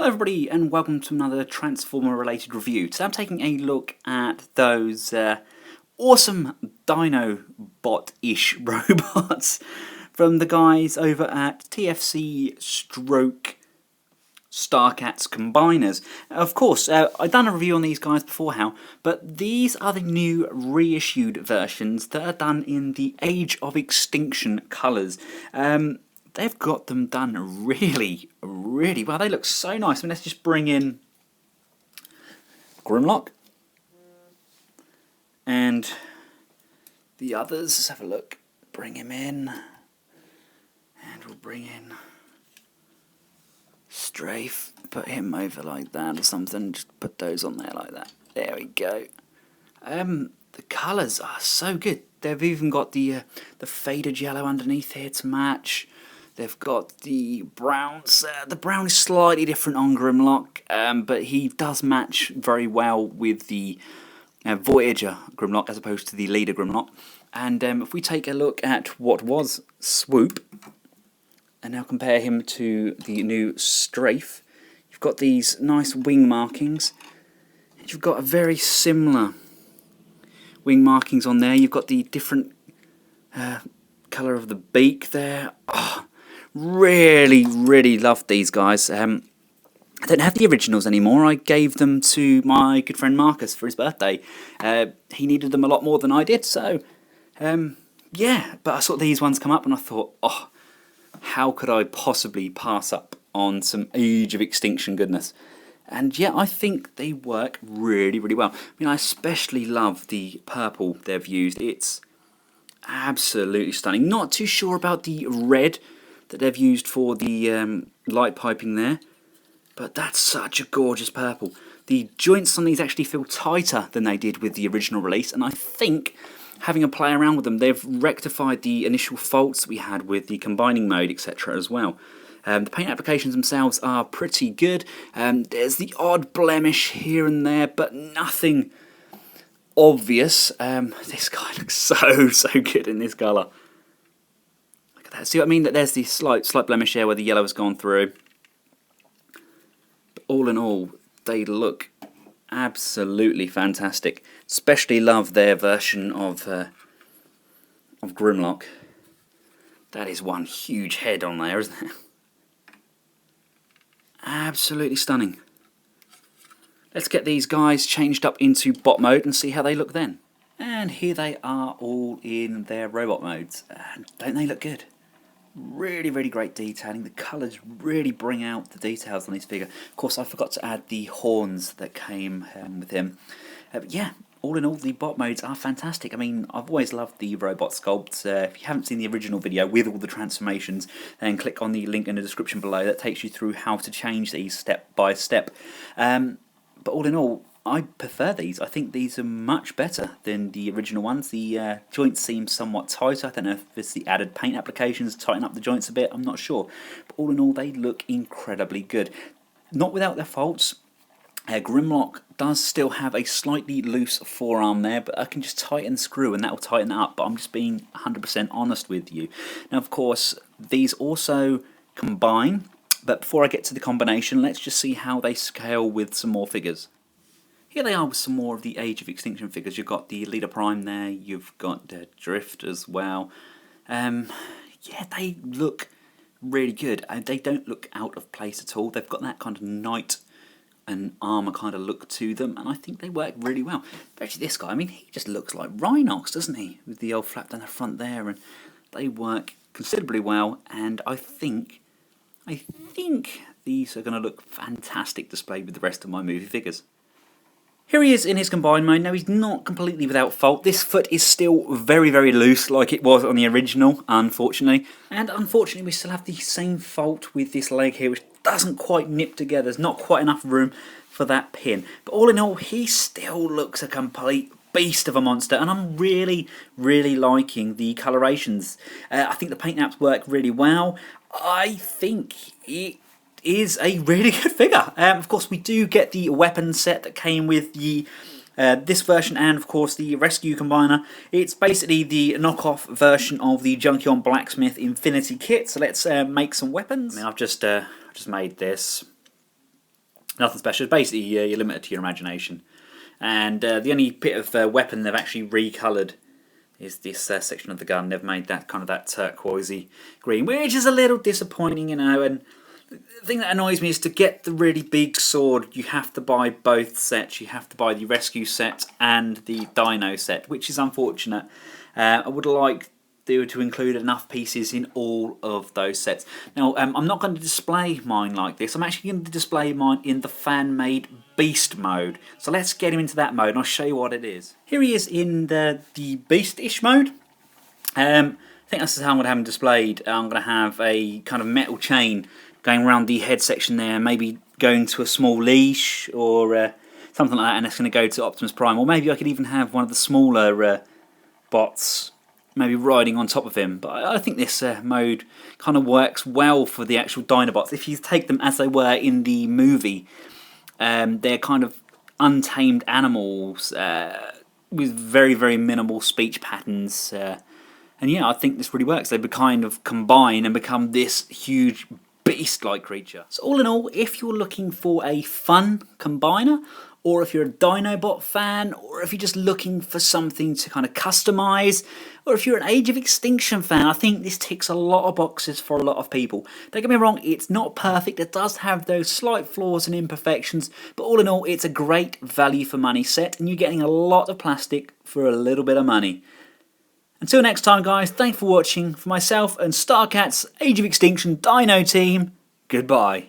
Hello everybody and welcome to another Transformer related review. Today I'm taking a look at those awesome Dino bot-ish robots from the guys over at TFC stroke Starcats Combiners. Of course, I've done a review on these guys before, but these are the new reissued versions that are done in the Age of Extinction colours. They've got them done really well. They look so nice. I mean, let's just bring in Grimlock and the others. Let's have a look. Bring him in, and we'll bring in Strafe. Put him over like that or something. Just put those on there like that. There we go. The colours are so good. They've even got the faded yellow underneath here to match. They've got the browns. The brown is slightly different on Grimlock, but he does match very well with the Voyager Grimlock as opposed to the Leader Grimlock. And if we take a look at what was Swoop, and now compare him to the new Strafe, you've got these nice wing markings. And you've got a very similar wing markings on there. You've got the different colour of the beak there. Oh, really loved these guys. I don't have the originals anymore. I gave them to my good friend Marcus for his birthday. He needed them a lot more than I did, so yeah. But I saw these ones come up and I thought, oh, how could I possibly pass up on some Age of Extinction goodness? And yeah, I think they work really well. I mean, I especially love the purple they've used. It's absolutely stunning. Not too sure about the red that they've used for the light piping there, but that's such a gorgeous purple. The joints on these actually feel tighter than they did with the original release, and I think having a play around with them, they've rectified the initial faults we had with the combining mode, etc. as well. The paint applications themselves are pretty good. There's the odd blemish here and there, but nothing obvious. This guy looks so good in this colour. Look at that. See what I mean? That there's the slight blemish here where the yellow has gone through. But all in all, they look absolutely fantastic. Especially love their version of Grimlock. That is one huge head on there, isn't it? Absolutely stunning. Let's get these guys changed up into bot mode and see how they look then. And here they are all in their robot modes. Don't they look good? Really great detailing. The colours really bring out the details on his figure. Of course, I forgot to add the horns that came with him. But yeah, all in all, the bot modes are fantastic. I mean, I've always loved the robot sculpts. If you haven't seen the original video with all the transformations, then click on the link in the description below. That takes you through how to change these step by step. But all in all, I prefer these. I think these are much better than the original ones. The joints seem somewhat tighter. I don't know if it's the added paint applications tighten up the joints a bit. I'm not sure. But all in all, they look incredibly good. Not without their faults. Grimlock does still have a slightly loose forearm there, but I can just tighten the screw and that will tighten it up. But I'm just being 100% honest with you. Now, of course, these also combine. But before I get to the combination, let's just see how they scale with some more figures. Here they are with some more of the Age of Extinction figures. You've got the Leader Prime there, you've got Drift as well. Yeah, they look really good. They don't look out of place at all. They've got that kind of knight and armour kind of look to them, and I think they work really well. Especially this guy, I mean, he just looks like Rhinox, doesn't he? With the old flap down the front there, and they work considerably well, and I think these are going to look fantastic displayed with the rest of my movie figures. Here he is in his combined mode. Now, he's not completely without fault. This foot is still very loose like it was on the original, unfortunately. And unfortunately, we still have the same fault with this leg here, which doesn't quite nip together. There's not quite enough room for that pin. But all in all, he still looks a complete beast of a monster, and I'm really liking the colorations. I think the paint apps work really well. I think it is a really good figure. Of course, we do get the weapon set that came with the this version and, of course, the Rescue Combiner. It's basically the knockoff version of the Junkion Blacksmith Infinity Kit. So let's make some weapons. I mean, I've just made this. Nothing special. Basically, you're limited to your imagination. And the only bit of weapon they've actually recoloured is this section of the gun. They've made that kind of that turquoisey green, which is a little disappointing, you know. And the thing that annoys me is to get the really big sword, you have to buy both sets. You have to buy the rescue set and the Dino set, which is unfortunate. I would like to include enough pieces in all of those sets. Now, I'm not going to display mine like this. I'm actually going to display mine in the fan-made Beast mode. So let's get him into that mode and I'll show you what it is. Here he is in the Beast-ish mode. I think that's how I'm going to have him displayed. I'm going to have a kind of metal chain going around the head section there, maybe going to a small leash or something like that, and it's going to go to Optimus Prime. Or maybe I could even have one of the smaller bots maybe riding on top of him. But I think this mode kind of works well for the actual Dinobots. If you take them as they were in the movie, they're kind of untamed animals with very, very minimal speech patterns. And yeah, I think this really works. They kind of combine and become this huge beast-like creature. So all in all, if you're looking for a fun combiner, or if you're a Dinobot fan, or if you're just looking for something to kind of customize, or if you're an Age of Extinction fan, I think this ticks a lot of boxes for a lot of people. Don't get me wrong, it's not perfect, it does have those slight flaws and imperfections, but all in all, it's a great value for money set, and you're getting a lot of plastic for a little bit of money. Until next time, guys, thanks for watching. For myself and Starcats Age of Extinction Dino team, goodbye.